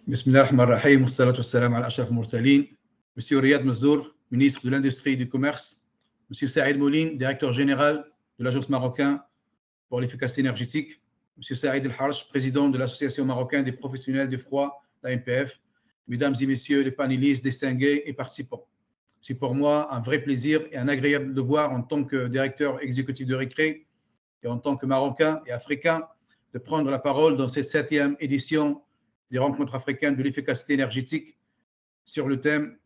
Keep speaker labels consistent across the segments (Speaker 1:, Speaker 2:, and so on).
Speaker 1: Bismillah ar-Rahman ar-Rahim, wassalatu wassalam ala ashraf al-Mursalin. Monsieur Riyad Mazdour, ministre de l'Industrie et du Commerce. Monsieur Saïd Mouline, directeur général de l'Agence marocaine pour l'efficacité énergétique. Monsieur Saïd El-Harj, président de l'Association marocaine des professionnels du froid, la MPF. Mesdames et messieurs les panélistes distingués et participants. C'est pour moi un vrai plaisir et un agréable devoir en tant que directeur exécutif de RECRE et en tant que Marocain et Africain de prendre la parole dans cette 7e édition des rencontres africaines de l'efficacité énergétique sur le thème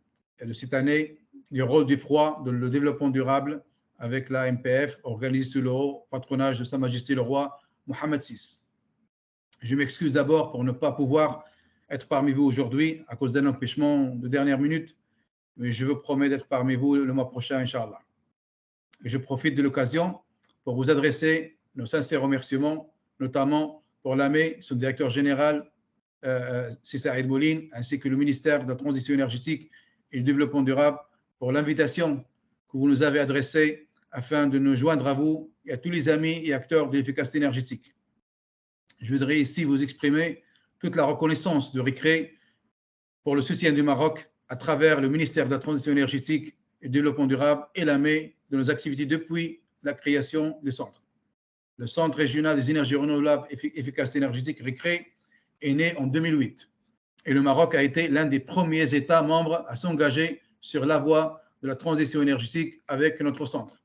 Speaker 1: de cette année, le rôle du froid dans le développement durable avec la MPF organisée sous le haut patronage de Sa Majesté le Roi Mohammed VI. Je m'excuse d'abord pour ne pas pouvoir être parmi vous aujourd'hui à cause d'un empêchement de dernière minute, mais je vous promets d'être parmi vous le mois prochain, Inch'Allah. Et je profite de l'occasion pour vous adresser nos sincères remerciements, notamment pour l'AME, son directeur général, Saïd Mouline, ainsi que le ministère de la Transition énergétique et du Développement durable pour l'invitation que vous nous avez adressée afin de nous joindre à vous et à tous les amis et acteurs de l'efficacité énergétique. Je voudrais ici vous exprimer toute la reconnaissance de RECRE pour le soutien du Maroc à travers le ministère de la Transition énergétique et du Développement durable et l'AME de nos activités depuis la création du centre. Le Centre régional des énergies renouvelables et efficacité énergétique RECRE est né en 2008 et le Maroc a été l'un des premiers États membres à s'engager sur la voie de la transition énergétique avec notre centre.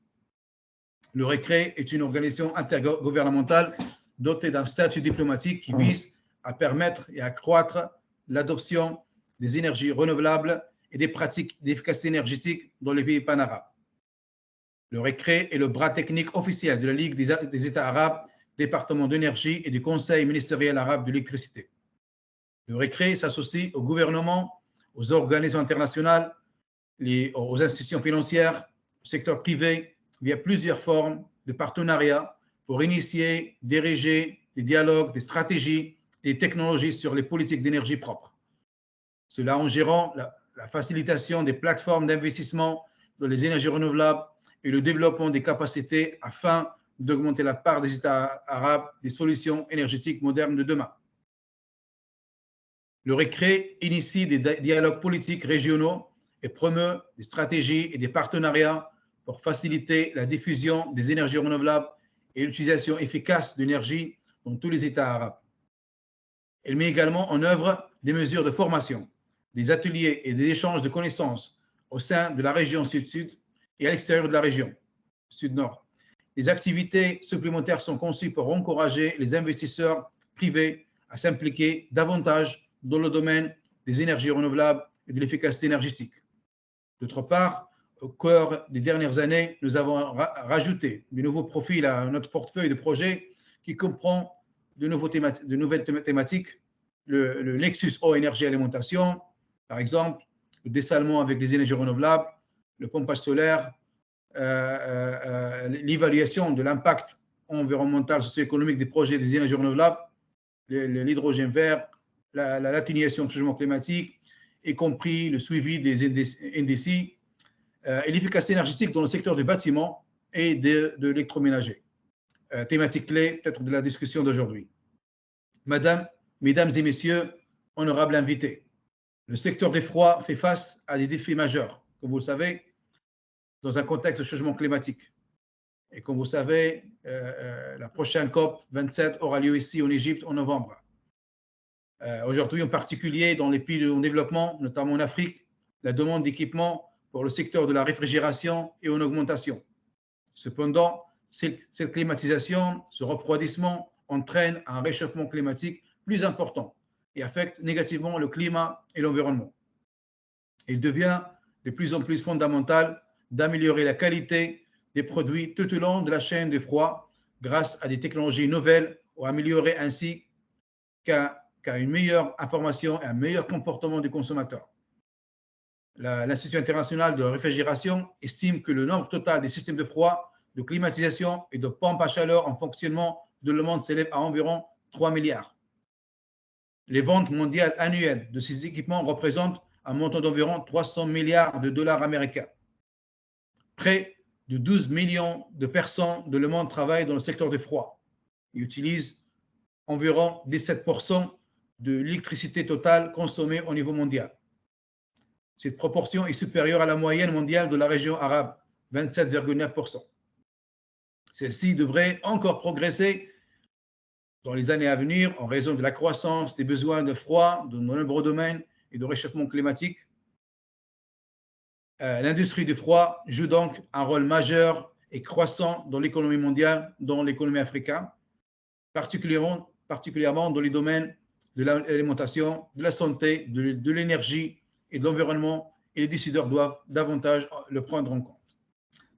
Speaker 1: Le RECRE est une organisation intergouvernementale dotée d'un statut diplomatique qui vise à permettre et à accroître l'adoption des énergies renouvelables et des pratiques d'efficacité énergétique dans les pays panarabes. Le RECRE est le bras technique officiel de la Ligue des États arabes, département d'énergie et du Conseil ministériel arabe de l'électricité. Le RECRE s'associe au gouvernement, aux organisations internationales, aux institutions financières, au secteur privé, via plusieurs formes de partenariats pour initier, diriger des dialogues, des stratégies et des technologies sur les politiques d'énergie propre. Cela en gérant la facilitation des plateformes d'investissement dans les énergies renouvelables et le développement des capacités afin d'augmenter la part des États arabes des solutions énergétiques modernes de demain. Le RECRE initie des dialogues politiques régionaux et promeut des stratégies et des partenariats pour faciliter la diffusion des énergies renouvelables et l'utilisation efficace d'énergie dans tous les États arabes. Elle met également en œuvre des mesures de formation, des ateliers et des échanges de connaissances au sein de la région Sud-Sud et à l'extérieur de la région Sud-Nord. Les activités supplémentaires sont conçues pour encourager les investisseurs privés à s'impliquer davantage dans le domaine des énergies renouvelables et de l'efficacité énergétique. D'autre part, au cœur des dernières années, nous avons rajouté de nouveaux profils à notre portefeuille de projets qui comprend de nouvelles thématiques, le Nexus eau, énergie et alimentation, par exemple, le dessalement avec les énergies renouvelables, le pompage solaire, l'évaluation de l'impact environnemental, socio-économique des projets des énergies renouvelables, l'hydrogène vert, l'atténuation du changement climatique, y compris le suivi des NDC et l'efficacité énergétique dans le secteur du bâtiment et de l'électroménager. Thématique clé peut-être de la discussion d'aujourd'hui. Mesdames et messieurs, honorables invités, le secteur des froids fait face à des défis majeurs, comme vous le savez, dans un contexte de changement climatique. Et comme vous savez, la prochaine COP 27 aura lieu ici en Égypte en novembre. Aujourd'hui, en particulier dans les pays en développement, notamment en Afrique, la demande d'équipement pour le secteur de la réfrigération est en augmentation. Cependant, cette climatisation, ce refroidissement entraîne un réchauffement climatique plus important et affecte négativement le climat et l'environnement. Il devient de plus en plus fondamental d'améliorer la qualité des produits tout au long de la chaîne de froid grâce à des technologies nouvelles ou améliorer ainsi qu'à une meilleure information et un meilleur comportement du consommateur. L'Institut international de réfrigération estime que le nombre total des systèmes de froid, de climatisation et de pompes à chaleur en fonctionnement dans le monde s'élève à environ 3 milliards. Les ventes mondiales annuelles de ces équipements représentent un montant d'environ 300 milliards de dollars américains. Près de 12 millions de personnes dans le monde travaillent dans le secteur du froid. Ils utilisent environ 17% de l'électricité totale consommée au niveau mondial. Cette proportion est supérieure à la moyenne mondiale de la région arabe, 27,9%. Celle-ci devrait encore progresser dans les années à venir en raison de la croissance des besoins de froid de nombreux domaines et de réchauffement climatique. L'industrie du froid joue donc un rôle majeur et croissant dans l'économie mondiale, dans l'économie africaine, particulièrement dans les domaines de l'alimentation, de la santé, de l'énergie et de l'environnement, et les décideurs doivent davantage le prendre en compte.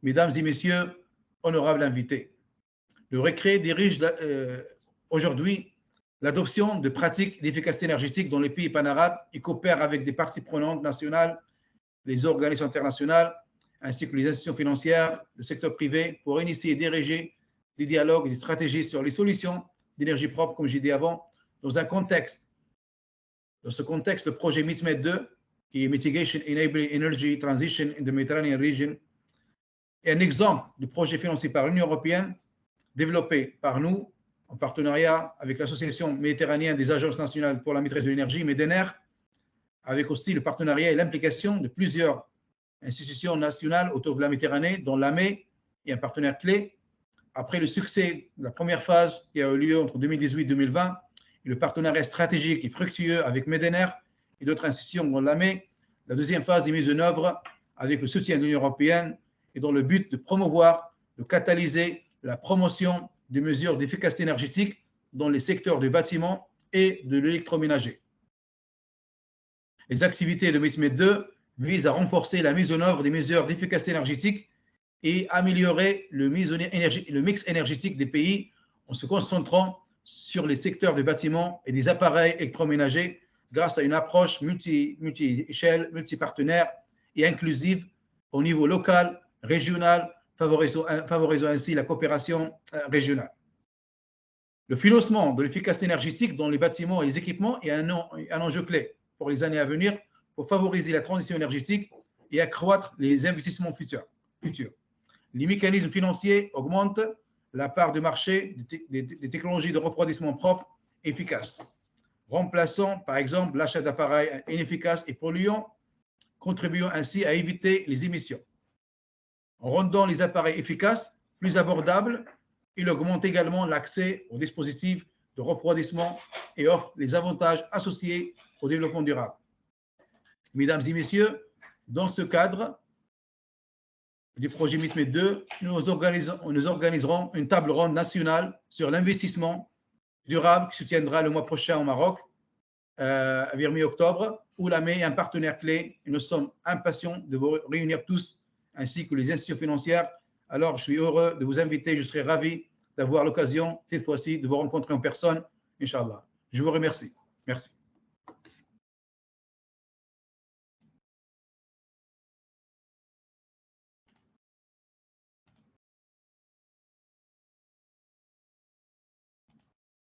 Speaker 1: Mesdames et messieurs, honorables invités, le RECRE dirige aujourd'hui l'adoption de pratiques d'efficacité énergétique dans les pays panarabes et coopère avec des parties prenantes nationales, les organismes internationaux, ainsi que les institutions financières, le secteur privé, pour initier et diriger des dialogues et des stratégies sur les solutions d'énergie propre, comme j'ai dit avant, dans ce contexte, le projet MITSMED 2, qui est Mitigation Enabling Energy Transition in the Mediterranean Region, est un exemple de projet financé par l'Union européenne, développé par nous, en partenariat avec l'Association méditerranéenne des agences nationales pour la maîtrise de l'énergie, MEDENER, avec aussi le partenariat et l'implication de plusieurs institutions nationales autour de la Méditerranée, dont l'AME est un partenaire clé. Après le succès de la première phase qui a eu lieu entre 2018 et 2020, et le partenariat stratégique et fructueux avec MEDENER et d'autres institutions dont l'AME, la deuxième phase est mise en œuvre avec le soutien de l'Union européenne et dans le but de promouvoir, de catalyser la promotion des mesures d'efficacité énergétique dans les secteurs du bâtiment et de l'électroménager. Les activités de MITSMED 2 visent à renforcer la mise en œuvre des mesures d'efficacité énergétique et améliorer le mix énergétique des pays en se concentrant sur les secteurs du bâtiment et des appareils électroménagers grâce à une approche multi-échelle, multi-partenaire et inclusive au niveau local, régional, favorisant ainsi la coopération régionale. Le financement de l'efficacité énergétique dans les bâtiments et les équipements est un enjeu clé pour les années à venir pour favoriser la transition énergétique et accroître les investissements futurs. Les mécanismes financiers augmentent la part de marché des technologies de refroidissement propres et efficaces, remplaçant par exemple l'achat d'appareils inefficaces et polluants, contribuant ainsi à éviter les émissions. En rendant les appareils efficaces plus abordables, il augmente également l'accès aux dispositifs de refroidissement et offre les avantages associés au développement durable. Mesdames et messieurs, dans ce cadre du projet MITSMED 2, nous organiserons une table ronde nationale sur l'investissement durable qui se tiendra le mois prochain au Maroc, vers mi-octobre, où l'AME est un partenaire clé et nous sommes impatients de vous réunir tous, ainsi que les institutions financières. Alors, je suis heureux de vous inviter, je serai ravi d'avoir l'occasion, cette fois-ci, de vous rencontrer en personne, Inch'Allah. Je vous remercie. Merci.